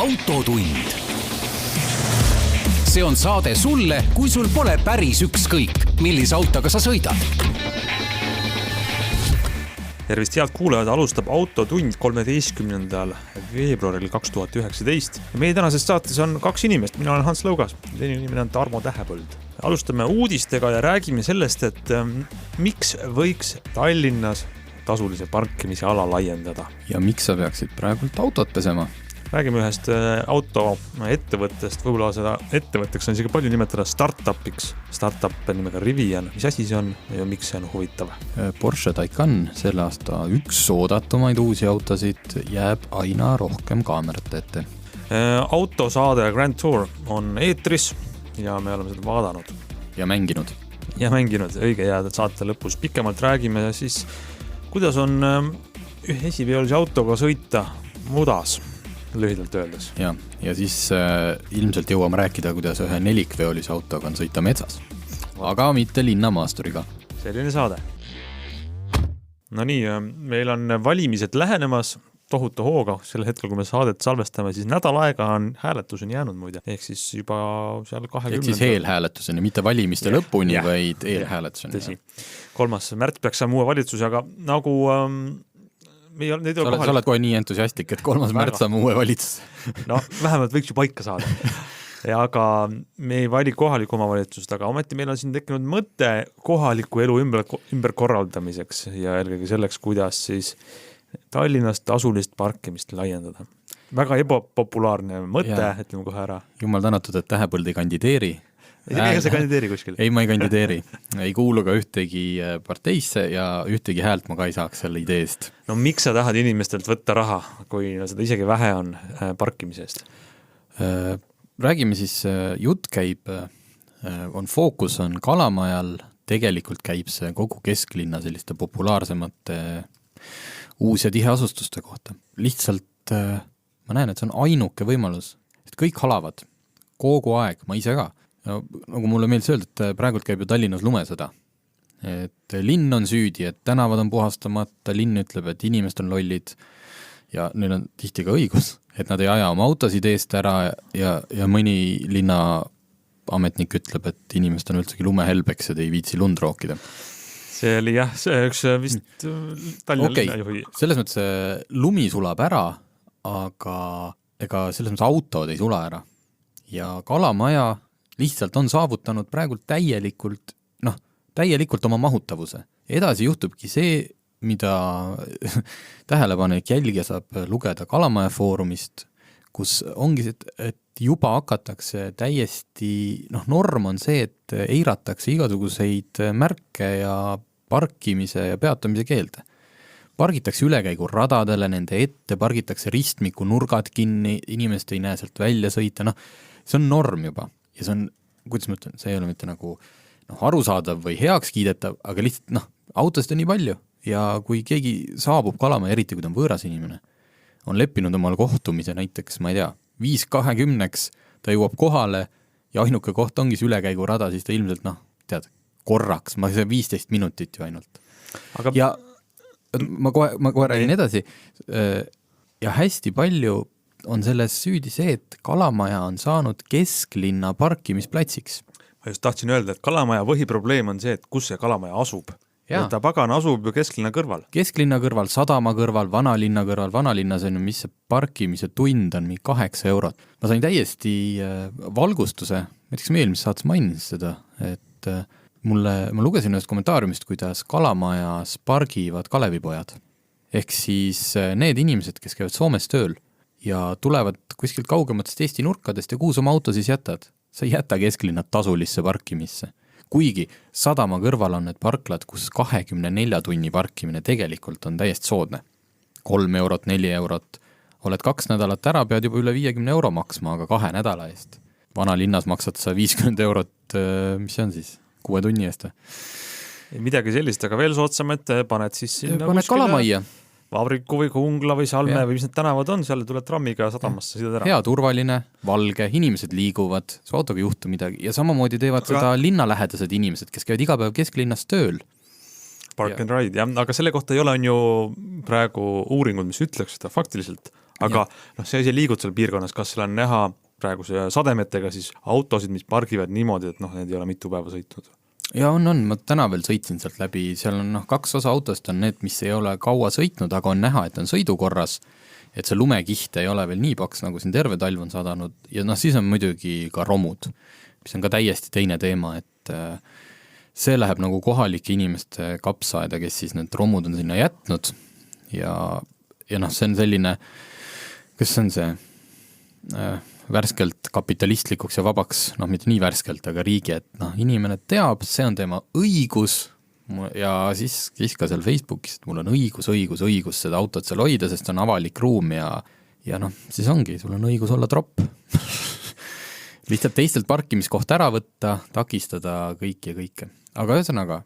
Autotund. See on saade sulle, kui sul pole päris ükskõik, millise autoga sa sõidad. Tervist, head kuulajad, alustab Autotund 13. veebruaril 2019. Meie tänases saates on kaks inimest, mina olen Hans Lõugas, teine inimene on Tarmo Tähepõld. Alustame uudistega ja räägime sellest, et miks võiks Tallinnas tasulise parkimise ala laiendada. Ja miks sa peaksid praegult autot pesema? Räägime ühest autoettevõttest, võib-olla seda ettevõtteks on isegi palju nimetada startupiks. Startup nimega Rivian. Mis asi see on ja miks see on huvitav? Porsche Taycan, selle aasta üks oodatumaid uusi autosid, jääb aina rohkem kaamerate ette. Autosaade Grand Tour on eetris ja me oleme seda vaadanud. Ja mänginud. Ja mänginud, õige jääda saate lõpus. Pikemalt räägime siis, kuidas on esiveolise autoga sõita mudas. Lühidalt öeldes. Ja siis ilmselt jõuame rääkida, kuidas ühe nelikveolise autoga on sõita metsas. Aga mitte linnamaasturiga. Selline saade. No nii, meil on valimised lähenemas tohutu hooga. Sel hetkel, kui me saadet salvestame, siis nädal aega on hääletuseni jäänud muide. Ehk siis juba seal 20. Ehk siis eelhääletuseni, mitte valimiste lõpuni, vaid eelhääletuseni. 3. märts peaks saama uue valitsuse, aga nagu... Sa oled kohe nii entusiastlik, et 3. märts saame uue valitsus. No, vähemalt võiks ju paika saada. Aga me ei vali kohalikku omavalitsust, aga ometi meil on siin tekkinud mõte kohaliku elu ümberkorraldamiseks ja eelkõige selleks, kuidas siis Tallinnast tasulist parkimist laiendada. Väga ebapopulaarne mõte, ütleme kohe ära. Jumal tänatud, et Tähepõld ei kandideeri. Ega sa kandideeri kuskil? Ei, ma ei kandideeri. Ei kuulu ka ühtegi parteisse ja ühtegi häält ma ka ei saaks selle ideest. No miks sa tahad inimestelt võtta raha, kui seda isegi vähe on parkimisest? Räägime siis, jutt käib, fookus on Kalamajal, tegelikult käib see kogu kesklinna selliste populaarsemate uus- ja tiheasustuste kohta. Lihtsalt ma näen, et see on ainuke võimalus, et kõik halavad kogu aeg, ma ise ka. Ja, nagu mulle meeldis öelda, et praegult käib ju Tallinnas lumesõda. Et linn on süüdi, et tänavad on puhastamata, linn ütleb, et inimesed on lollid ja neil on tihti ka õigus, et nad ei aja oma autosid eest ära ja mõni linna ametnik ütleb, et inimesed on üldsegi lumehelbeks ja ei viitsi lund rookida. See oli jah, see üks vist Tallinna linna juhi. Selles mõttes lumi sulab ära, aga ega selles mõttes autod ei sula ära. Ja Kalamaja lihtsalt on saavutanud praegu täielikult oma mahutavuse. Edasi juhtubki see, mida tähelepanelik jälgija saab lugeda Kalamaja foorumist, kus ongi, et juba hakatakse täiesti, norm on see, et eiratakse igasuguseid märke ja parkimise ja peatamise keelde. Pargitakse ülekäigu radadele, nende ette, pargitakse ristmiku nurgad kinni, inimesed ei näe sealt välja sõita, see on norm juba. Ja see on, kuidas ma ütlen, see ei ole mitte nagu arusaadav või heaks kiidetav, aga lihtsalt autost on nii palju ja kui keegi saabub Kalamaja, eriti kui ta on võõras inimene, on leppinud omal kohtumise näiteks, ma ei tea, 5:20, ta jõuab kohale ja ainuke koht ongi see ülekäigu rada, siis ta ilmselt, korraks, ma see 15 minutit ju ainult. Aga... Ja ma kohe räägin edasi ja hästi palju on selles süüdi see, et Kalamaja on saanud kesklinna parkimisplatsiks. Ma just tahtsin öelda, et Kalamaja põhiprobleem on see, et kus see Kalamaja asub. Ja ta pagan asub ju kesklinna kõrval. Kesklinna kõrval, sadama kõrval, vanalinna kõrval. Vanalinnas on ju, mis see parkimise tund on, 8 eurot. Ma sain täiesti valgustuse, näiteks me eelmises saates mainis seda, et ma lugesin ühest kommentaariumist, kuidas Kalamajas pargivad Kalevipojad. Ehk siis need inimesed, kes käivad Soomes tööl ja tulevad kuskilt kaugematest Eesti nurkadest ja kuhu oma auto siis jätad? Sa ei jäta kesklinnad tasulisse parkimisse. Kuigi sadama kõrval on need parklad, kus 24 tunni parkimine tegelikult on täiesti soodne. 3 eurot, 4 eurot. Oled 2 nädalat ära, pead juba üle 50 euro maksma, aga 2 nädala eest. Vanalinnas maksad sa 50 eurot, mis see on siis? 6 tunni eest. Midagi sellist, aga veel soodsam, et paned siis sinna paned Kalamaia. Vabriku või Kungla või Salme või mis need tänavad on, seal tuleb trammiga sadamasse sõidad ära. Hea turvaline, valge, inimesed liiguvad, su autoga juhtu midagi ja samamoodi teevad seda linnalähedased inimesed, kes käivad iga päev kesklinnas tööl. Park and ride, jah, aga selle kohta ei ole on ju praegu uuringud, mis ütleks seda faktiliselt, aga see asi liigud seal piirkonnas, kas seal on näha praeguse sademetega siis autosid, mis pargivad niimoodi, et need ei ole mitu päeva sõitnud? Ja on, ma täna veel sõitsin sealt läbi, seal on 2 osa autost on need, mis ei ole kaua sõitnud, aga on näha, et on sõidukorras, et see lumekiht ei ole veel nii paks, nagu siin terve talv on sadanud ja siis on muidugi ka romud, mis on ka täiesti teine teema, et see läheb nagu kohalike inimeste kapsaaeda, kes siis need romud on sinna jätnud ja see on selline, kas see on see värskelt kapitalistlikuks ja vabaks, mitte nii värskelt, aga riigi, et inimene teab, see on tema õigus ja siis ka seal Facebookis, et mul on õigus seda autot seal hoida, sest on avalik ruum ja siis ongi, sul on õigus olla tropp. Lihtsalt teistelt parkimiskohta ära võtta, takistada kõike. Aga ühesõnaga,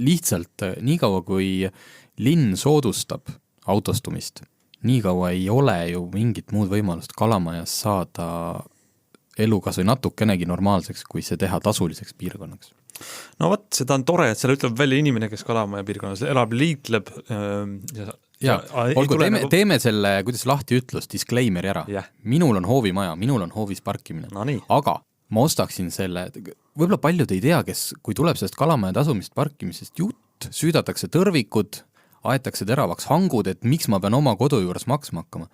lihtsalt nii kaua, kui linn soodustab autostumist, nii kaua ei ole ju mingit muud võimalust Kalamajas saada elu kas või natukenegi normaalseks, kui see teha tasuliseks piirkonnaks. No vot, seda on tore, et selle ütleb välja inimene, kes Kalamaja piirkonnas elab, liitleb. Teeme selle, kuidas lahti ütlus, disclaimeri ära. Minul on hoovimaja, minul on hoovis parkimine. Aga ma ostaksin selle, võib-olla paljud ei tea, kui tuleb sellest Kalamaja tasumist parkimisest jutt, süüdatakse tõrvikud, aetakse teravaks hangud, et miks ma pean oma kodu juures maksma hakkama.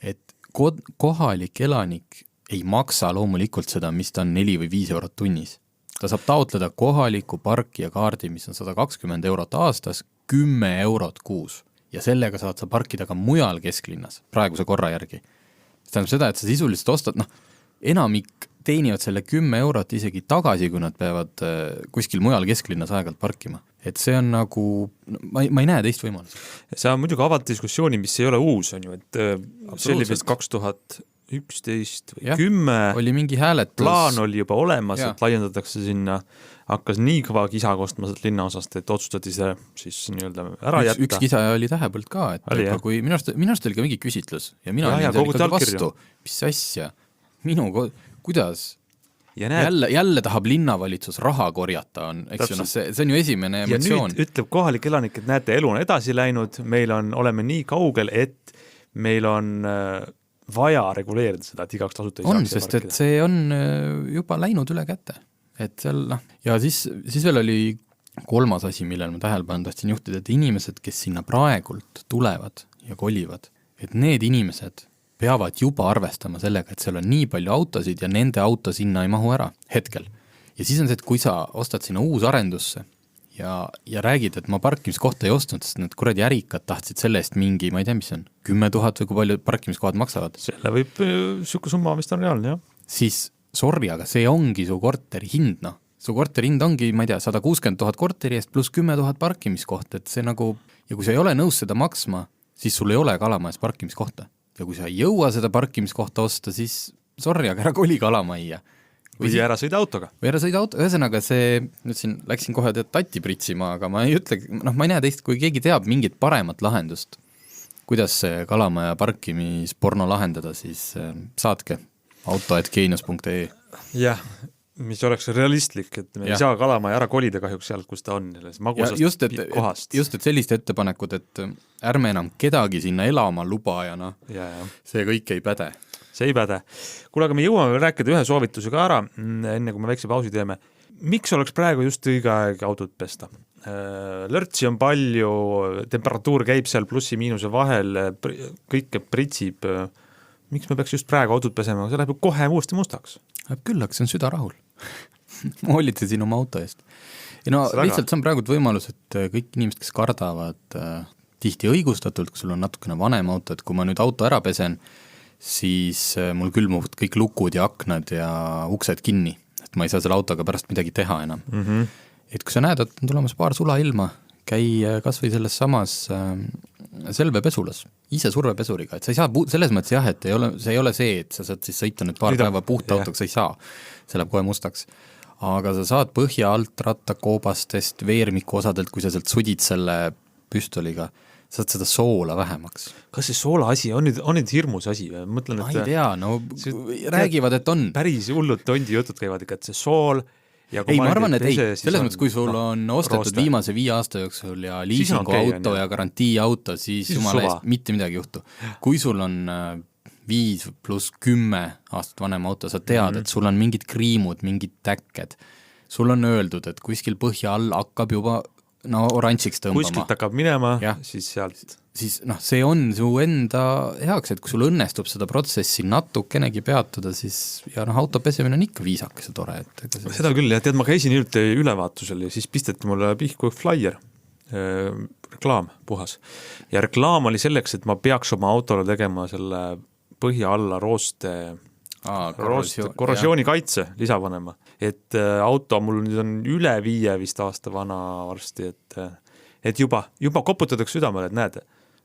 Et kohalik elanik ei maksa loomulikult seda, mis ta on 4 või 5 eurot tunnis. Ta saab taotleda kohaliku parkija kaardi, mis on 120 eurot aastas, 10 eurot kuus. Ja sellega saad sa parkida ka mujal kesklinnas, praeguse korra järgi. See tähendab seda, et sa sisuliselt ostad, enamik teenivad selle 10 eurot isegi tagasi, kui nad peavad kuskil mujal kesklinnas aegalt parkima. Et see on nagu, ma ei näe teist võimalust. See on muidugi avat diskussiooni, mis ei ole uus, on ju, et see oli vist 2011 või 10 oli mingi hääletus. Plaan oli juba olemas, et laiendatakse sinna, hakkas nii kõva kisa kostma linnaosast, et otsustati see siis nii-öelda ära jätta. Üks kisa oli Tähepõld ka, et kui minu arust oli ka mingi küsitlus ja mina olin seal ikkagi vastu, mis asja, kuidas? Jälle tahab linnavalitsus raha korjata, eks ju, see on ju esimene emotsioon. Ja nüüd ütleb kohalik elanik, et näete, elu on edasi läinud, oleme nii kaugel, et meil on vaja reguleerida seda, et igaks tasuta ei saaks sest et see on juba läinud üle kätte. Et seal, ja siis veel oli 3. asi, millel ma tähelepanu tahtsin juhtida, et inimesed, kes sinna praegult tulevad ja kolivad, et need inimesed peavad juba arvestama sellega, et seal on nii palju autosid ja nende auto sinna ei mahu ära hetkel. Ja siis on see, et kui sa ostad sinna uus arendusse ja räägid, et ma parkimiskohta ei ostnud, sest need kuradi ärikad tahtsid selle eest mingi, ma ei tea, mis on, 10 000 või kui palju parkimiskohad maksavad. Selle võib sükke summa, mis on reaalne, jah. Siis, sorry, aga see ongi su korteri hind, Su korteri hind ongi, ma ei tea, 160 000 korteri eest pluss 10 000 parkimiskohta, et see nagu, ja kui sa ei ole nõus seda maksma, siis sul ei ole Kalamajas parkimiskohta. Ja kui sa ei jõua seda parkimiskohta osta, siis sorry, aga ära koli Kalamajja. Või ära sõida autoga. Ühesõnaga see, nüüd siin läksin kohe tatti pritsima, aga ma ei ütle, ma ei näe teist, kui keegi teab mingit paremat lahendust, kuidas see Kalamaja parkimisporno lahendada, siis saatke auto@geenius.ee. Jah, mis oleks realistlik, et me ei saa Kalamaja ära kolida kahjuks sealt, kus ta on, magusast kohast. Just, et sellist ettepanekud, et ärme enam kedagi sinna elama luba ja see kõik ei päde. See ei päde. Kuule, aga me jõuame veel rääkida ühe soovitusega ära, enne kui me väikse pausi teeme. Miks oleks praegu just õige aeg autot pesta? Lörtsi on palju, temperatuur käib seal plussi-miinuse vahel, kõike pritsib. Miks me peaks just praegu autot pesema? See läheb kohe uuesti mustaks. Läheb küllaks, see on süda rahul. Ma hoolitsesin oma auto eest. Ja lihtsalt see on praegu võimalus, et kõik inimesed, kes kardavad tihti õigustatult, kui sul on natukene vanem auto, et kui ma nüüd auto ära pesen, siis mul külmuvad kõik lukud ja aknad ja uksed kinni, et ma ei saa selle autoga pärast midagi teha enam. Et kui sa näed, et on tulemas paar sula ilma, käi kas või selles samas selvepesulas, ise survepesuriga, et sa ei saa, selles mõttes jah, et see ei ole see, et sa saad siis sõita nüüd paar päeva puhta autoks, sa ei saa, see läheb kohe mustaks. Aga sa saad põhja alt rattakoobastest, veermiku osadelt, kui sa sealt sudid selle püstoliga, saad seda soola vähemaks. Kas see soola asi on nüüd hirmus asi? Mõtlen, ma ei tea, räägivad, et on. Päris hullud tondi jutud käivad ikka, et see sool Ei, ma arvan, et ei, selles mõttes, kui sul on ostetud viimase 5 aasta jooksul ja liisingu auto ja garantii auto, siis jumala eest mitte midagi juhtu. Kui sul on 5 + 10 aastat vanem auto, sa tead, et sul on mingid kriimud, mingid täkked. Sul on öeldud, et kuskil põhja all hakkab juba oranžiks tõmbama. Kuskilt hakkab minema, siis sealt. Siis see on su enda heaks, et kui sul õnnestub seda protsessi natukenegi peatada, siis auto pesemine on ikka viisakas ja tore. Seda küll, ja tead, ma käisin hiljuti ülevaatusel ja siis pisteti mulle pihku flyer, reklaam puhas. Ja reklaam oli selleks, et ma peaks oma autole tegema selle põhja alla korrosiooni kaitse lisavanema. Et auto mul nüüd on üle 5 vist aasta vana varsti, et juba koputatakse südamele, et näed,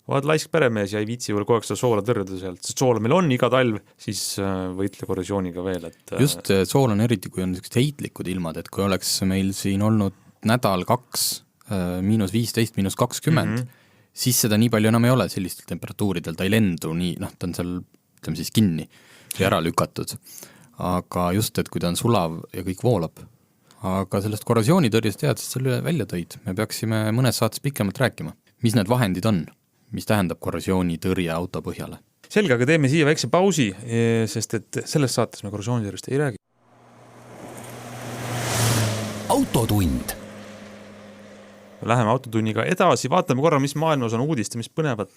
vaad laisk peremees ja ei viitsi veel kogu aeg seda soola tõrjuda sealt, sest soola meil on iga talv, siis võitle korrosiooniga veel. Just sool on eriti, kui on sellised heitlikud ilmad, et kui oleks meil siin olnud nädal 2 -15, -20, siis seda nii palju enam ei ole sellistel temperatuuridel, ta ei lendu nii, ta on seal ütleme siis kinni ja ära lükatud. Aga just, et kui ta on sulav ja kõik voolab. Aga sellest korrosioonitõrjest tead, siis selle välja tõid. Me peaksime mõnes saates pikemalt rääkima. Mis need vahendid on? Mis tähendab korrosioonitõrje auto põhjale? Selge, aga teeme siia väikse pausi, sest et selles saates me korrosioonitõrjest ei räägi. Autotund. Läheme autotunniga edasi, vaatame korra, mis maailmas on uudist ja mis põnevat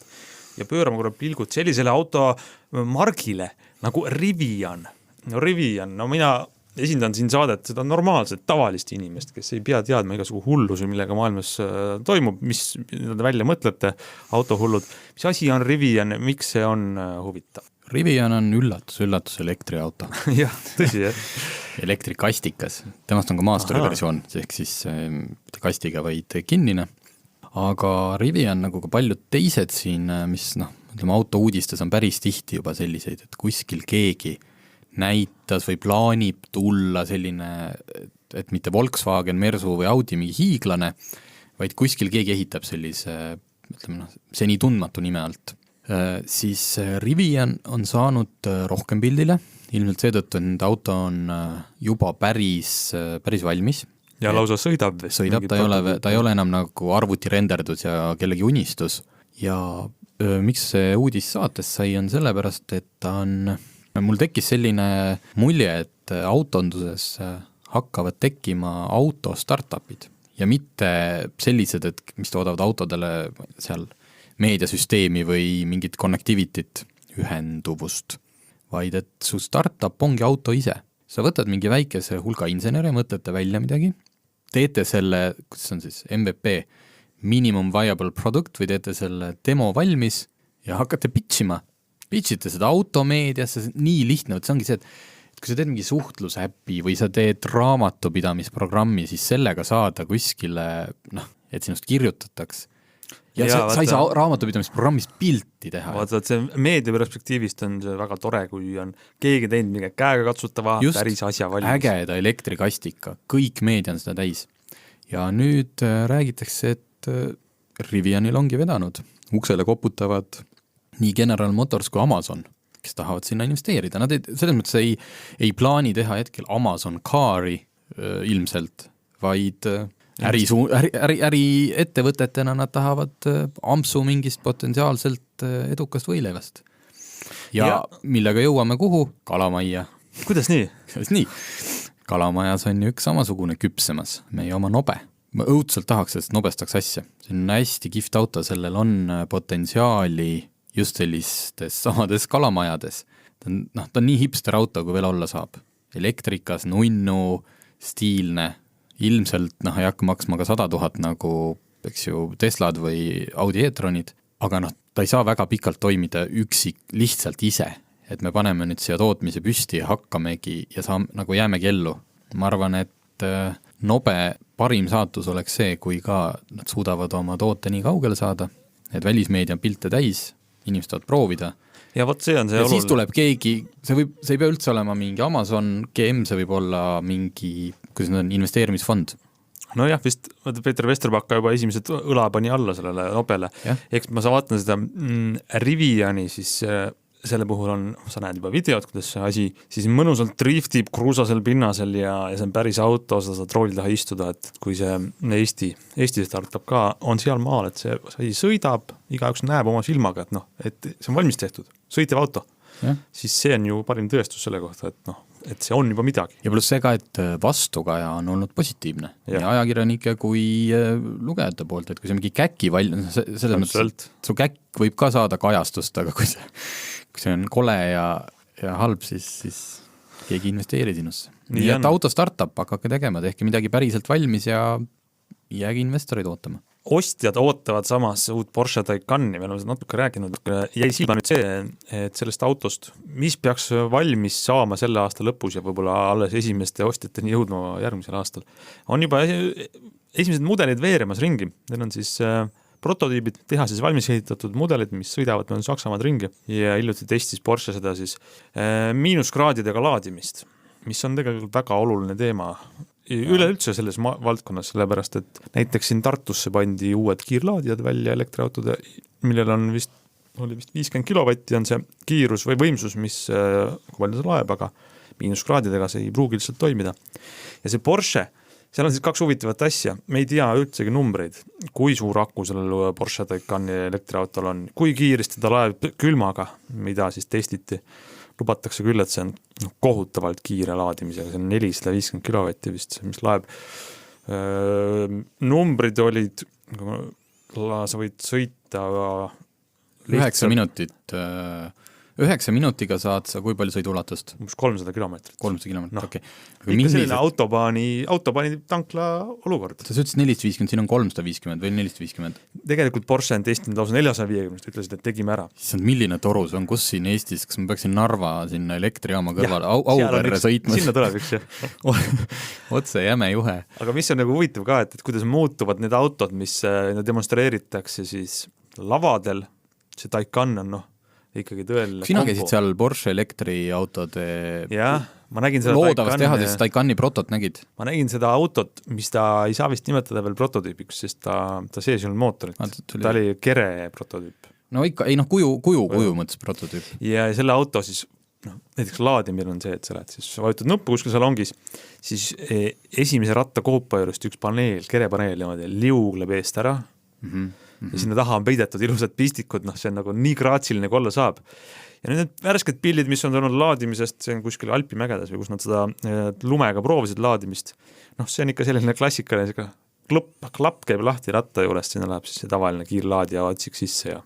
ja pöörame korra pilgud sellisele automargile nagu Rivian. Rivian, mina esindan siin saadet seda normaalset, tavalist inimest, kes ei pea teadma igasugu hullusi, millega maailmas toimub, mis nad välja mõtlete, autohullud. Mis asi on Rivian, miks see on huvitav? Rivian on üllatus elektriauto. Jah, tõsi, jah. Elektrikastikas. Temast on ka maasturi versioon, ehk siis kastiga vaid kinnine. Aga Rivian, nagu ka paljud teised siin, mis auto uudistes on päris tihti juba selliseid, et kuskil keegi näitas või plaanib tulla selline, et mitte Volkswagen, Mersu või Audi mingi hiiglane, vaid kuskil keegi ehitab sellise, seni tundmatu nime alt. Siis Rivian on saanud rohkem pildile, ilmselt seetõttu, et auto on juba päris valmis. Ja lausa sõidab. Sõidab, ta ei ole enam nagu arvuti renderdus ja kellegi unistus. Ja miks see uudis saates sai on sellepärast, et ta on... Mul tekkis selline mulje, et autonduses hakkavad tekkima auto startupid ja mitte sellised, et mis toodavad autodele seal meediasüsteemi või mingit connectivity't, ühenduvust, vaid et su startup ongi auto ise. Sa võtad mingi väikese hulga insenere, mõtlete välja midagi, teete selle, kuidas on siis, MVP, minimum viable product või teete selle demo valmis ja hakkate pitchite seda automeediasse, nii lihtne, see ongi see, et kui sa teed mingi suhtlusäpi või sa teed raamatupidamisprogrammi, siis sellega saada kuskile, et sinust kirjutataks. Ja sa ei saa raamatupidamisprogrammis pilti teha. Vaata, et see meediaperspektiivist on see väga tore, kui on keegi teinud mingi käega katsutava päris asja valmis. Ägeda elektrikastika, kõik meedia on seda täis. Ja nüüd räägitakse, et Rivianil ongi vedanud. Uksele koputavad nii General Motors kui Amazon, kes tahavad sinna investeerida. Nad selles mõttes ei plaani teha hetkel Amazon Cari ilmselt, vaid äri ettevõtetena nad tahavad ampsu mingist potentsiaalselt edukast võileivast. Ja millega jõuame kuhu? Kalamajja. Kuidas nii? Nii. Kalamajas on ju üks samasugune küpsemas, meie oma nobe. Ma õudselt tahaks, et nobestaks asja. See on hästi kihvt auto, sellel on potentsiaali just sellistes samades kalamajades. Ta on nii hipster auto, kui veel olla saab. Elektrikas, nunnu, stiilne, ilmselt ei hakka maksma ka 100 000 nagu Teslad või Audi e-tronid, aga ta ei saa väga pikalt toimida üksik lihtsalt ise, et me paneme nüüd siia tootmise püsti ja hakkamegi ja jäämegi ellu. Ma arvan, et nobe parim saatus oleks see, kui ka nad suudavad oma toote nii kaugele saada, et välismeedia on pilte täis, inimesed saavad proovida. Ja võt see on see ja siis tuleb keegi, see ei pea üldse olema mingi Amazon, GM, see võib olla mingi, kuidas need on, investeerimisfond. No jah, vist Peeter Vesterbakka juba esimesed õla pani alla sellele nobele. Eks ma vaatan seda Riviani, siis selle puhul on, sa näed juba videot, kuidas see asi siis mõnusalt driftib kruusasel pinnasel ja see on päris auto, sa saad rooli taha istuda, et kui see Eesti startup ka on seal maal, et see asi sõidab, igaüks näeb oma silmaga, et noh, et see on valmis tehtud, sõitev auto, siis see on ju parim tõestus selle kohta, et noh, et see on juba midagi. Ja pluss see ka, et vastukaja on olnud positiivne nii ajakirjanike kui lugejate poolt, et kui see mingi käki selles mõttes, su käkk võib ka saada kajastust, aga kui see on kole ja halb, siis keegi investeeri sinusse. Nii et auto startup, hakake tegema, tehke midagi päriselt valmis ja jäägi investoreid ootama. Ostjad ootavad samas uut Porsche Taycani, me oleme seda natuke rääkinud, jäi silma nüüd see, et sellest autost, mis peaks valmis saama selle aasta lõpus ja võib-olla alles esimeste ostjateni jõudma järgmisel aastal, on juba esimesed mudelid veeremas ringi, need on siis prototüübid, tehases valmis ehitatud mudelid, mis sõidavad meil Saksamaad ringi ja hiljuti testis Porsche seda siis miinuskraadidega laadimist, mis on tegelikult väga oluline teema üleüldse selles valdkonnas, sellepärast et näiteks siin Tartusse pandi uued kiirlaadijad välja elektriautode, millel on vist 50 kilovatti on see kiirus või võimsus, mis kui palju see laeb, aga miinuskraadidega see ei pruugi lihtsalt toimida. Ja see Porsche, seal on siis kaks huvitavat asja, me ei tea üldsegi numbreid, kui suur aku sellel Porsche Taycani elektriautol on, kui kiiresti ta laeb külmaga, mida siis testiti, lubatakse küll, et see on kohutavalt kiire laadimisega, see on 450 kilovatti vist, mis laeb. Numbrid olid, sa võid sõita 9 minutit 9 minutiga saad sa, kui palju sõiduulatust? 300 kilomeetrit. 300 kilomeetrit, okei. Ikka selline autobaani tankla olukord. Sa ütlesid 450, siin on 350 või 450? Tegelikult Porsche on testinud lausa 450, ütlesid, et tegime ära. Siis on milline toru see on, kus siin Eestis, kas ma peaksin Narva sinna elektrijaama kõrvale Auverre sõitmas? Sinna tuleb üks, jah. Otse jäme juhe. Aga mis on nagu huvitav ka, et kuidas muutuvad need autod, mis demonstreeritakse siis lavadel, see Taycan on ikkagi tõeline sina käisid seal Porsche elektriautode ma nägin seda loodavast tehasest Taycani protot nägid? Ma nägin seda autot, mis ta ei saa vist nimetada veel prototüübiks, sest ta sees ei olnud mootorit. Ta oli kere prototüüp. No ikka, ei kuju mõttes prototüüp. Ja selle auto siis, näiteks laadimine on see, et sa lähed siis vajutad nuppu kuskil salongis, siis esimese ratta koopa juurest üks paneel, kerepaneel niimoodi liugleb eest ära ja sinna taha on peidetud ilusad pistikud, see on nagu nii graatsiline kui olla saab. Ja need värsked pildid, mis on tulnud laadimisest, see on kuskil Alpimägedes või kus nad seda lumega proovisid laadimist, see on ikka selline klassikaline klapp käib lahti ratta juurest, sinna läheb siis see tavaline kiirlaadija otsik sisse ja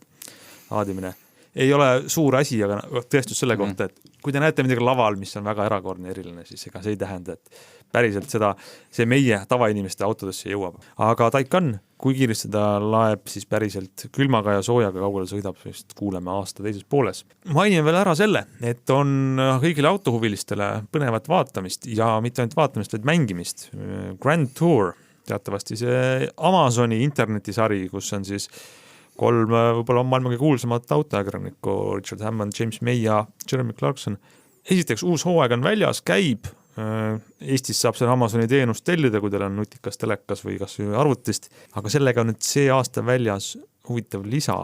laadimine ei ole suur asi, aga tõestus selle kohta, et kui te näete midagi laval, mis on väga erakordne eriline, siis ega see ei tähenda, et päriselt see meie tavainimeste autodesse jõuab. Aga Taycan, kui kiiresti ta laeb siis päriselt külmaga ja soojaga kaugele sõidab, sest kuuleme aasta teises pooles. Mainin veel ära selle, et on kõigile autohuvilistele põnevat vaatamist ja mitte ainult vaatamist, vaid mängimist. Grand Tour, teatavasti see Amazoni internetisari, kus on siis 3 võib-olla on maailma kõige kuulsamat autoajakirjanikku Richard Hammond, James May ja Jeremy Clarkson. Esiteks uus hooaeg on väljas, käib. Eestis saab selle Amazoni teenust tellida, kui teil on nutikas telekas või kas arvutist, aga sellega on nüüd see aasta väljas huvitav lisa,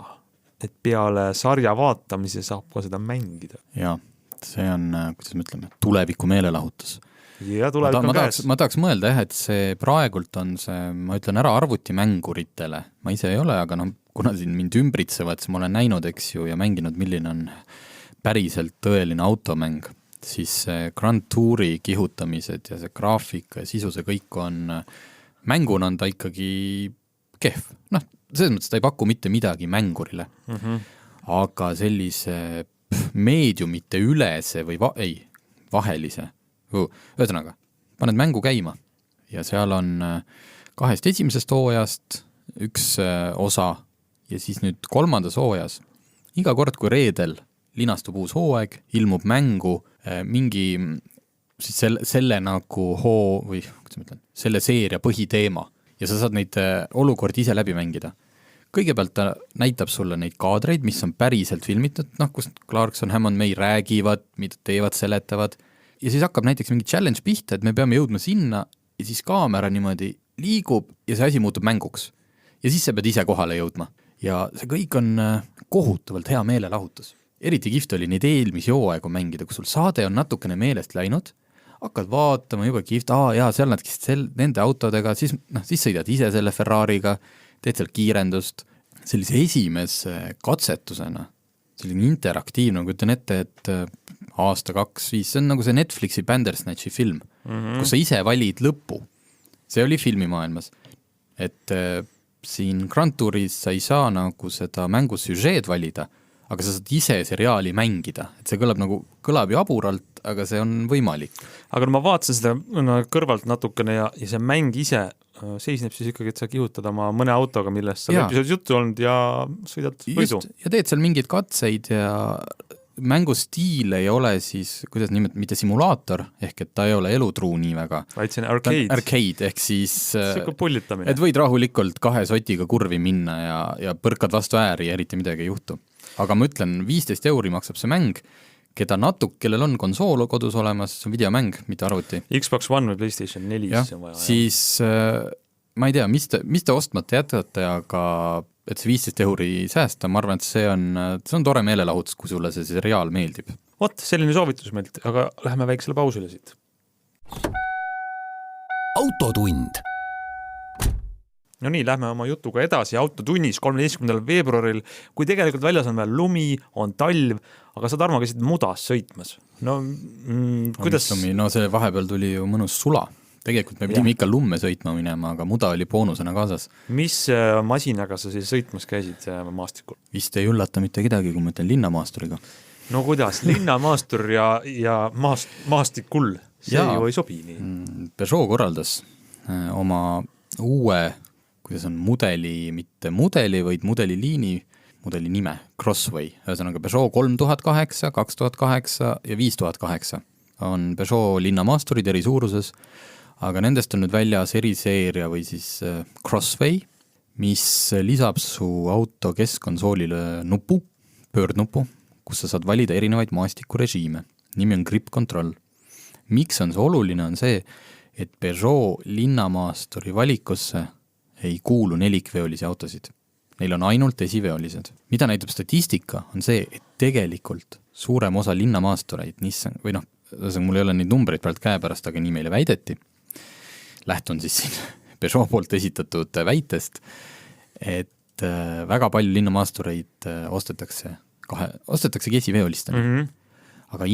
et peale sarja vaatamise saab ka seda mängida. Ja, see on, kuidas me ütleme, tuleviku meelelahutus. Ja tulevik on käes. Ma tahaks mõelda, et see praegult on see, ma ütlen ära arvutimänguritele, ma ise ei ole, aga kuna siin mind ümbritsevad, siis ma olen näinud, eks ju, ja mänginud, milline on päriselt tõeline automäng, siis Grand Touri kihutamised ja see graafika ja sisu, see kõik on, mänguna on ta ikkagi kehv. Selles mõttes ta ei paku mitte midagi mängurile, aga sellise meediumite ülese või vahelise, ühesõnaga, paned mängu käima ja seal on 2 esimesest hooajast üks osa ja siis nüüd 3. hooajas, iga kord kui reedel linastub uus hooaeg, ilmub mängu mingi siis selle nagu või kuidas ma ütlen, selle seeria põhiteema ja sa saad neid olukordi ise läbi mängida. Kõigepealt ta näitab sulle neid kaadreid, mis on päriselt filmitud, kus Clarkson, Hammond, May räägivad, mida teevad, seletavad ja siis hakkab näiteks mingi challenge pihta, et me peame jõudma sinna ja siis kaamera niimoodi liigub ja see asi muutub mänguks. Ja siis sa pead ise kohale jõudma. Ja see kõik on kohutavalt hea meelelahutus. eriti kihvt oli neid eelmisi hooaegu mängida, kus sul saade on natukene meelest läinud, hakkad vaatama juba kihvt, jaa, seal nad käisid nende autodega, siis sõidad ise selle Ferrari'ga, teed seal kiirendust, sellise esimese katsetusena, selline interaktiivne, kui ütlen ette, et aasta 2-5, see on nagu see Netflixi Bandersnatchi film, kus sa ise valid lõppu. See oli filmimaailmas, et siin Grand Touris sa ei saa nagu seda mängu süžeed valida, aga sa saad ise seriaali mängida, et see kõlab ju aburalt, aga see on võimalik. Aga ma vaatasin seda kõrvalt natukene ja see mäng ise seisneb siis ikkagi, et sa kihutad oma mõne autoga, millest seal episoodis juttu olnud ja sõidad võidu. Ja teed seal mingeid katseid ja mängustiil ei ole siis, kuidas nimetada, mitte simulaator, ehk et ta ei ole elutruu nii väga. Vaid see on arcade. Ehk siis, pullitamine. Et võid rahulikult 2 sotiga kurvi minna ja põrkad vastu ääri ja eriti midagi ei juhtu. Aga ma ütlen, 15 € maksab see mäng, kellel on konsool kodus olemas, see on videomäng, mitte arvuti. Xbox One või PlayStation 4 ja, siis ma ei tea, mis te ostmata jätate, aga et see 15 € säästa, ma arvan, et see on tore meelelahutus, kui sulle see seriaal meeldib. Vot, selline soovitus meilt, aga läheme väiksele pausile siit. Autotund. No nii, lähme oma jutuga edasi autotunnis 13. veebruaril, kui tegelikult väljas on veel lumi, on talv, aga sa, Tarmo, käisid mudas sõitmas. No, kuidas? No see vahepeal tuli ju mõnus sula. Tegelikult me pidime ikka lumme sõitma minema, aga muda oli boonusena kaasas. Mis masinaga sa siis sõitmas käisid maastikul? Vist ei üllata mitte kedagi, kui ma ütlen linnamaasturiga. No kuidas? Linnamaastur ja maastikul? See ju ei sobi nii. Peugeot korraldas oma uue, kuidas on mitte mudeli, vaid mudeli nime, Crossway, ühesõnaga Peugeot 3008, 2008 ja 5008 on Peugeot linnamaasturid eri suuruses, aga nendest on nüüd väljas eriseeria või siis Crossway, mis lisab su auto keskkonsoolile pöördnupu, kus sa saad valida erinevaid maastikurežiime. Nimi on Grip Control. Miks on see oluline, on see, et Peugeot linnamaasturi valikusse ei kuulu nelikveolisi autosid. Neil on ainult esiveolised. Mida näitab statistika, on see, et tegelikult suurem osa linnamaastureid, mul ei ole neid numbreid praegu käepärast, aga nii meile väideti. Lähtun siis siin Peugeot poolt esitatud väitest, et väga palju linnamaastureid ostetaksegi esiveolistena. Aga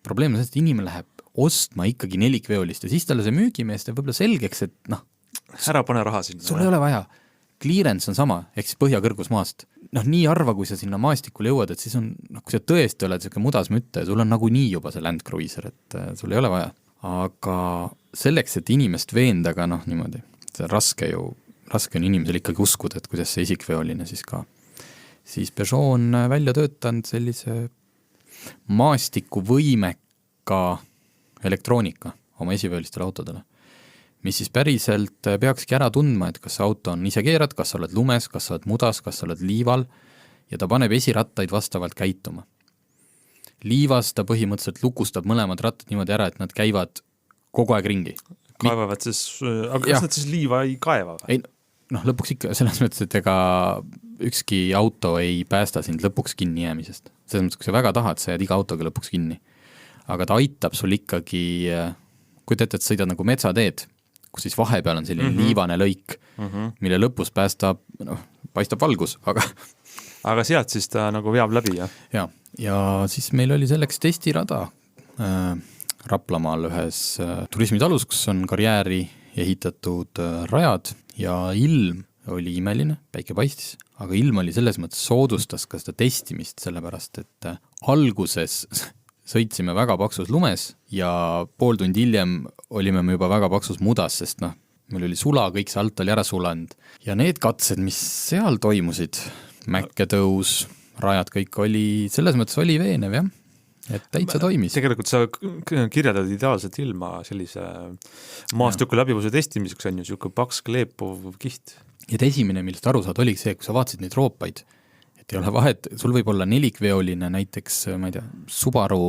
probleem on see, et inimene läheb ostma ikkagi nelikveolist ja siis talle see müügimees teeb võib-olla selgeks, et ära pane raha sinna. Sul ei ole vaja. Clearance on sama, ehk siis põhjakõrgus maast. Nii harva, kui sa sinna maastikule jõuad, et siis on, kui sa tõesti oled selline mudasmütte, sul on nagu nii juba see Land Cruiser, et sul ei ole vaja. Aga selleks, et inimest veendaga, niimoodi, see raske on inimesel ikkagi uskuda, et kuidas see isikveoline siis ka. Siis Peugeot on välja töötanud sellise maastikuvõimeka elektroonika oma esiveolistele autodele, mis siis päriselt peakski ära tundma, et kas auto on ise keerad, kas sa oled lumes, kas sa oled mudas, kas sa oled liival ja ta paneb esirattaid vastavalt käituma. Liivas ta põhimõtteliselt lukustab mõlemad rattad niimoodi ära, et nad käivad kogu aeg ringi. Kaevavad siis, aga kas nad siis liiva ei kaeva? Ei, lõpuks ikka, selles mõttes, et ega ükski auto ei päästa sind lõpuks kinni jäämisest. Selles mõttes, kui sa väga tahad, sa jääd iga autoga lõpuks kinni. Aga ta aitab sul ikkagi, kui teed, et sõidad nagu metsateed, kus siis vahepeal on selline liivane lõik, mille lõpus paistab valgus, aga sealt siis ta nagu veab läbi, jah? Ja siis meil oli selleks testirada Raplamaal ühes turismitalus, kus on karjääri ehitatud rajad ja ilm oli imeline, päike paistis, aga ilm oli selles mõttes soodustas ka seda testimist, sellepärast et alguses sõitsime väga paksus lumes ja pool tundi hiljem olime me juba väga paksus mudas, sest meil oli sula, kõik see alt oli ära sulanud. Ja need katsed, mis seal toimusid, mäkketõus, rajad kõik oli, selles mõttes oli veenev, jah, et täitsa toimis. Tegelikult sa kirjeldad ideaalselt ilma sellise maastiku läbivuse testimiseks on ju siuke paks kleepuv kiht. Ja esimene, millest aru saad, oligi see, kui sa vaatasid neid roopaid, et ei ole vahet, sul võib olla nelikveoline näiteks, ma ei tea, Subaru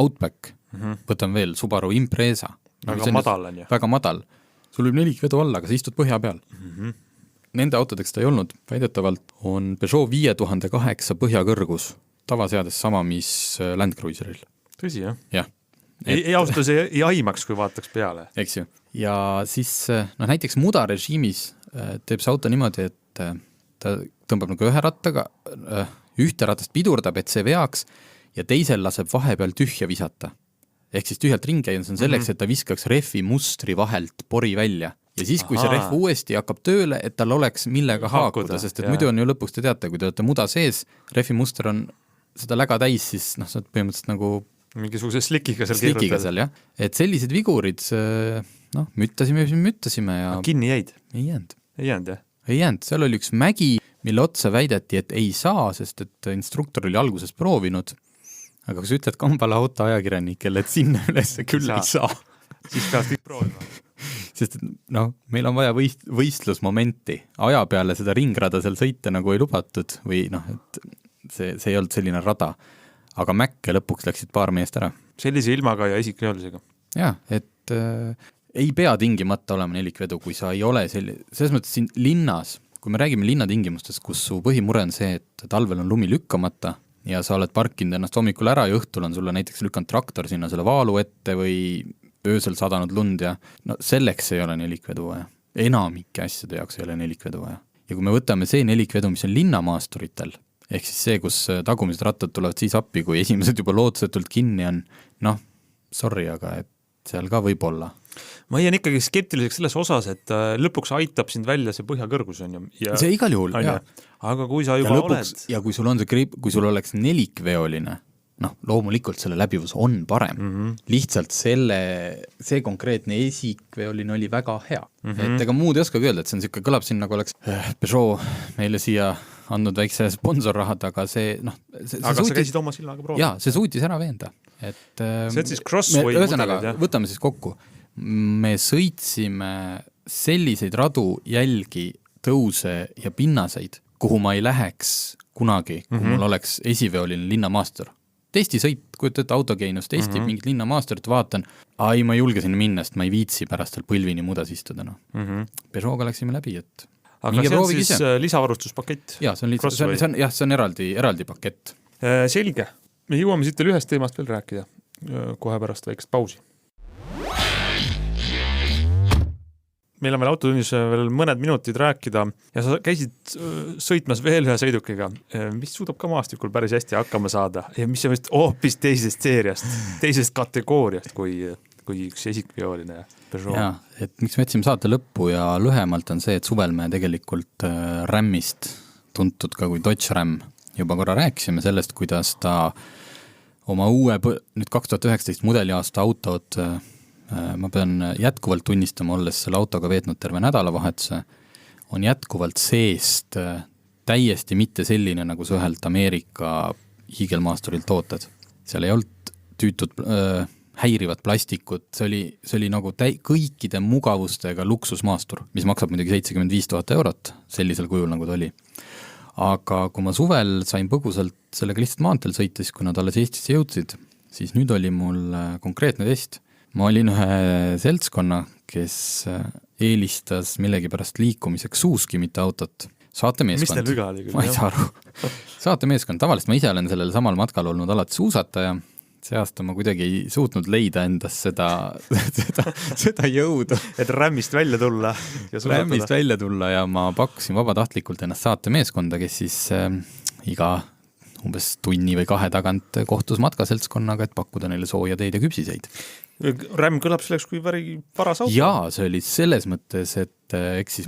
Outback, võtan veel Subaru Impreza. Väga madal on ju. Väga madal. Sul võib nelikvedu olla, aga sa istud põhja peal. Nende autodeks ta ei olnud. Väidetavalt on Peugeot 5008 põhjakõrgus tavaseades sama, mis Land Cruiseril. Tõsi, jah? Jah. Ei austus ei aimaks, kui vaataks peale. Eks ju. Ja siis näiteks mudarežiimis teeb see auto niimoodi, et ta tõmbab nagu ühe rattaga, ühte ratast pidurdab, et see veaks ja teisel laseb vahepeal tühja visata. Ehk siis tühjalt ringi on selleks, et ta viskaks rehvi mustri vahelt pori välja. Ja siis, kui see rehv uuesti hakkab tööle, et tal oleks millega haakuda, sest et muidu on ju lõpuks, te teate, kui te olete muda sees, rehvi muster on seda läga täis, siis sa oled põhimõtteliselt nagu mingisuguse slikiga seal, jah. Et sellised vigurid, müttasime ja kinni jäid? Ei jäänud, jah? Ei jäänud, seal oli üks mägi, mille otsa väideti, et ei saa, sest et instruktor oli alguses proovinud, aga kui sa ütled kambale auto ajakirjanikele, et sinna üles küll ei saa. Siis pead kõik proovima. Sest et meil on vaja võistlusmomenti. Aja peale seda ringrada seal sõita nagu ei lubatud või et see ei olnud selline rada. Aga Mäkke lõpuks läksid paar meest ära. Sellise ilmaga ja isikreaalsusega. Jah, et ei pea tingimata olema nelikvedu, kui sa ei ole selles mõttes siin linnas, kui me räägime linnatingimustest, kus su põhimure on see, et talvel on lumi lükkamata ja sa oled parkinud ennast hommikul ära ja õhtul on sulle näiteks lükanud traktor sinna selle vaalu ette või öösel sadanud lund ja selleks ei ole nelikvedu vaja. Enamike asjade jaoks ei ole nelikvedu vaja. Ja kui me võtame see nelikvedu, mis on linnamaasturitel, ehk siis see, kus tagumised rattad tulevad siis appi, kui esimesed juba lootsetult kinni on, sorry, aga et seal ka võib olla. Ma jään ikkagi skeptiliseks selles osas, et lõpuks aitab sind välja see põhjakõrgus on ju. Ja, see igal juhul, jah. Aga kui sa juba oled... Ja kui sul on kui sul oleks nelikveoline, loomulikult selle läbivus on parem. Lihtsalt see konkreetne esikveoline oli väga hea. Et ega muud ei oskagi öelda, et see on siuke, kõlab siin nagu oleks Peugeot meile siia andnud väikse sponsorrahad, aga see aga sa käisid oma silmaga proovi? Jaa, see suutis ära veenda. See on siis Crossway mudelid, jah? Võtame siis kokku. Me sõitsime selliseid radu, jälgi, tõuse ja pinnaseid, kuhu ma ei läheks kunagi, kui mul oleks esiveoline linnamaastur. Testisõit, kujutat autogeenus, testib mingit linnamaasturit, vaatan, ma ei julge sinna minna, sest ma ei viitsi pärast seal põlvini mudas istuda. Peugeot'ga läksime läbi, et aga see on siis lisavarustuspakett? Jaa, see on eraldi pakett. Selge. Me jõuame siit ühest teemast veel rääkida kohe pärast väikest pausi. Meil on veel autotunnis veel mõned minutid rääkida ja sa käisid sõitmas veel ühe sõidukiga, mis suudab ka maastikul päris hästi hakkama saada ja mis on vist hoopis teisest seeriast, teisest kategooriast kui üks esikveoline Peugeot. Jaa, et miks me jätsime saate lõppu ja lühemalt on see, et suvel me tegelikult Rammist tuntud ka kui Dodge Ram juba korra rääkisime sellest, kuidas ta oma uue nüüd 2019 mudeliaasta autot ma pean jätkuvalt tunnistama, olles selle autoga veetnud terve nädalavahetuse, on jätkuvalt seest täiesti mitte selline, nagu sa ühelt Ameerika hiigelmaasturilt ootad. Seal ei olnud tüütud häirivad plastikut, see oli nagu kõikide mugavustega luksusmaastur, mis maksab muidugi 75 000 eurot sellisel kujul, nagu ta oli. Aga kui ma suvel sain põgusalt sellega lihtsalt maanteel sõita, siis kui nad alles Eestisse jõudsid, siis nüüd oli mul konkreetne test. Ma olin ühe seltskonna, kes eelistas millegipärast liikumiseks suuski, mitte autot. Saatemeeskond. Mis teil viga oli küll? Ma ei saa aru. Saatemeeskond, tavaliselt ma ise olen sellel samal matkal olnud alati suusataja. See aasta ma kuidagi ei suutnud leida endas seda jõudu. Et Rammist välja tulla ja suusatada. Rammist välja tulla ja ma pakkusin vabatahtlikult ennast saatemeeskonda, kes siis iga umbes tunni või 2 tagant kohtus matkaseltskonnaga, et pakkuda neile sooja teid ja küpsiseid. Rämm kõlab selleks kui päri paras auto. Jaa, see oli selles mõttes, et eks siis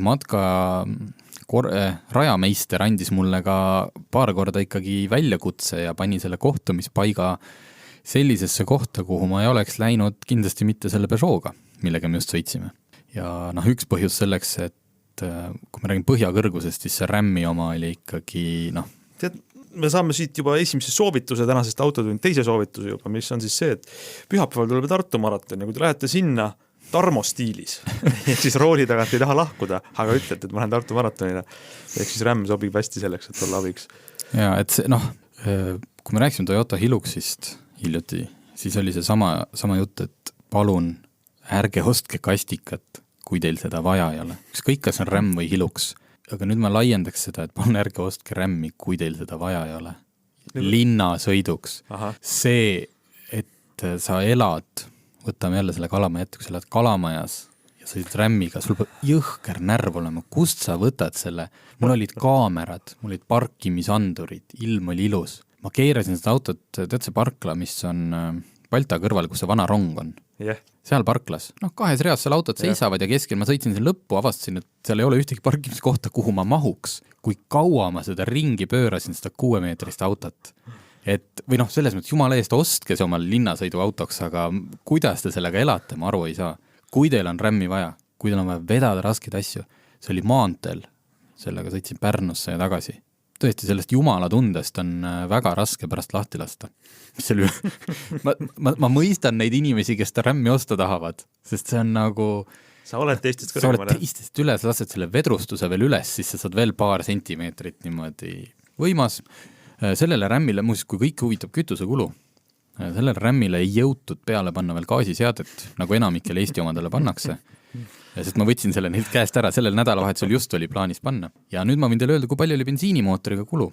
rajameister andis mulle ka paar korda ikkagi väljakutse ja pani selle kohtumispaiga sellisesse kohta, kuhu ma ei oleks läinud kindlasti mitte selle Peugeot'ga, millega me just sõitsime. Ja üks põhjus selleks, et kui me räägime põhjakõrgusest, siis see Rammi oma oli ikkagi Tead, me saame siit juba esimese soovituse tänasest autotund, teise soovituse juba, mis on siis see, et pühapäeval tuleb Tartu maraton ja kui te lähete sinna Tarmo stiilis, ehk siis rooli tagant ei taha lahkuda, aga ütlete, et ma lähen Tartu maratonile, ehk siis Rämm sobib hästi selleks, et olla abiks. Ja, et see, kui me rääksime Toyota Hiluxist hiljuti, siis oli see sama jutt, et palun ärge ostke kastikat, kui teil seda vaja ei ole. Ükskõik, kas on Rämm või Hilux. Aga nüüd ma laiendaks seda, et palun ärge ostke Rämmi, kui teil seda vaja ei ole. linnasõiduks. Aha. See, et sa elad, võtame jälle selle Kalamaja ette, kui sa elad Kalamajas ja sõidad rämmiga, sul peab jõhker närv olema, kust sa võtad selle? Mul olid kaamerad, mul olid parkimisandurid, ilm oli ilus. Ma keerasin seda autot, tead see parkla, mis on Balta kõrval, kus see vana rong on. Yeah. Seal parklas. 2 reas seal autod seisavad ja keskel ma sõitsin siin lõppu, avastasin, et seal ei ole ühtegi parkimiskohta, kuhu ma mahuks. Kui kaua ma seda ringi pöörasin, seda 6-meetrist autot. Et, või selles mõttes jumala eest ostke see omal linnasõidu autoks, aga kuidas te sellega elate, ma aru ei saa. Kui teil on rämmi vaja, kui teil on vaja vedada raskeid asju, see oli maanteel, sellega sõitsin Pärnusse ja tagasi. Tõesti, sellest jumala tundest on väga raske pärast lahti lasta. ma mõistan neid inimesi, kes ta rämmi osta tahavad, sest see on nagu... Sa oled teistest kõrgemale. Sa oled teistest üles, lased selle vedrustuse veel üles, siis sa saad veel paar sentimeetrit niimoodi võimas. Sellele rämmile, muuseas, kui kõik huvitab kütusekulu, sellele rämmile ei jõutud peale panna veel gaasiseadet, nagu enamikel Eesti omadele pannakse. Sest ma võtsin selle neilt käest ära, sellel nädalavahetusel just oli plaanis panna. Ja nüüd ma võin teile öelda, kui palju oli bensiinimootoriga kulu.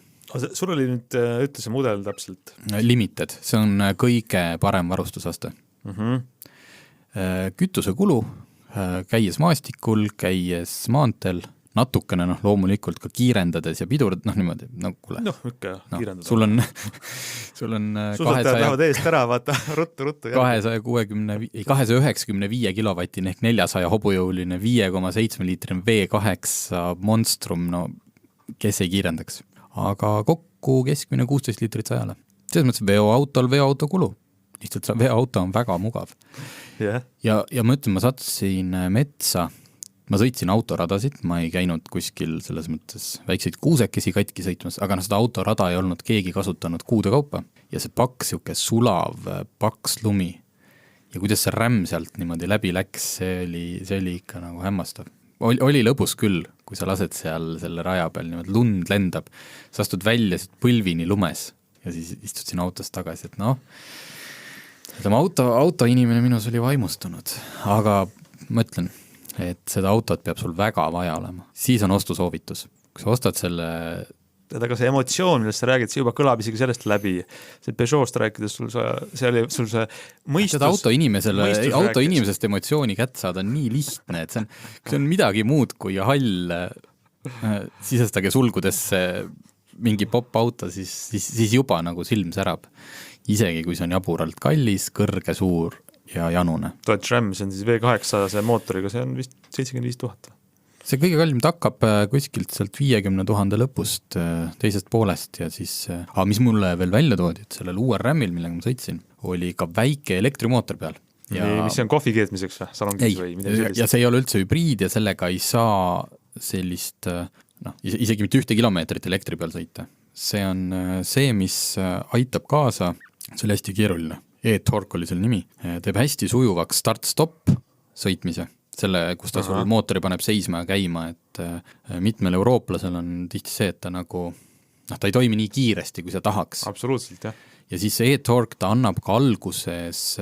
Sul oli nüüd, ütle see mudel täpselt? Limited, see on kõige parem varustusaste. Kütusekulu, käies maastikul, käies maanteel, natukene loomulikult ka kiirendades ja pidurad, niimoodi, kuule. Ikka kiirendada. Sul on Suusatajad lähevad eest ära, vaata, ruttu. 295 kilovatine ehk 400 hobujõuline 5,7 liitrine V8 Monstrum, kes ei kiirendaks. Aga kokku keskmine 16 liitrit sajale. Selles mõttes veoauto kulu. Lihtsalt veoauto on väga mugav. Yeah. Ja ma ütlen, ma sattusin metsa. Ma sõitsin autoradasid, ma ei käinud kuskil selles mõttes väikseid kuusekesi katki sõitmas, aga seda autorada ei olnud keegi kasutanud kuude kaupa. Ja see paks, siuke sulav, paks lumi. Ja kuidas see rämm sealt niimoodi läbi läks, see oli ikka nagu hämmastav. Oli lõbus küll, kui sa lased seal selle raja peal, niimoodi lund lendab. Sa astud välja põlvini lumes ja siis istud siin autost tagasi, et auto inimene minus oli vaimustunud, aga ma ütlen, et seda autot peab sul väga vaja olema. Siis on ostusoovitus. Kui sa ostad selle... Aga see emotsioon, millest sa räägid, see juba kõlab isegi sellest läbi. See Peugeot'st rääkides, sul see mõistus... Seda auto inimesest emotsiooni kätt saada on nii lihtne, et see on midagi muud kui hall sisestage sulgudesse mingi pop-auto, siis juba nagu silm särab. Isegi kui see on jaburalt kallis, kõrge, suur ja janune. Dodge Ram, see on siis V8 mootoriga, see on vist 75 000. See kõige kallim takkab kuskilt sealt 50 000 lõpust teisest poolest ja siis, mis mulle veel välja toodi, et sellel uuel Ramil, millega ma sõitsin, oli ka väike elektrimootor peal. Ja... Mis see on kohvi keetmiseks või? Salongis või midagi sellist? Ja see ei ole üldse hübriid ja sellega ei saa sellist, isegi mitte 1 kilomeetrit elektri peal sõita. See on see, mis aitab kaasa, see oli hästi keeruline. E-Torque oli selle nimi, teeb hästi sujuvaks start-stop sõitmise, selle, kus ta sul mootori paneb seisma ja käima, et mitmel eurooplasel on tihti see, et ta nagu, ta ei toimi nii kiiresti, kui sa tahaks. Absoluutselt, jah. Ja siis see E-Torque, ta annab ka alguses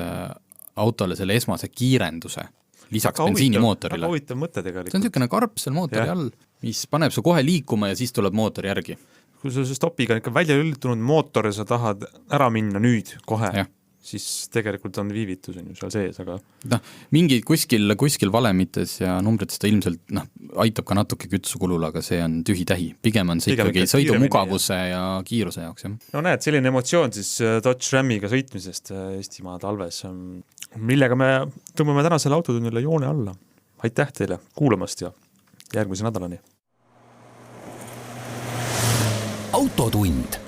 autole selle esmase kiirenduse, lisaks bensiinimootorile. Väga huvitav mõte tegelikult. See on niisugune karp seal mootori all, mis paneb su kohe liikuma ja siis tuleb mootori järgi. Kui sul see stopiga ikka välja lülitunud mootor ja sa tahad ära minna nüüd kohe, siis tegelikult on viivitus on ju seal sees, aga... mingi kuskil valemites ja numbrites ta ilmselt aitab ka natuke kütusekulul, aga see on tühi-tähi. Pigem on see ikkagi sõidumugavuse ja kiiruse jaoks. Jah. No näed, selline emotsioon siis Dodge Ramiga sõitmisest Eestimaa talves, millega me tõmbame tänasele autotunnile joone alla. Aitäh teile kuulamast ja järgmise nädalani. Autotund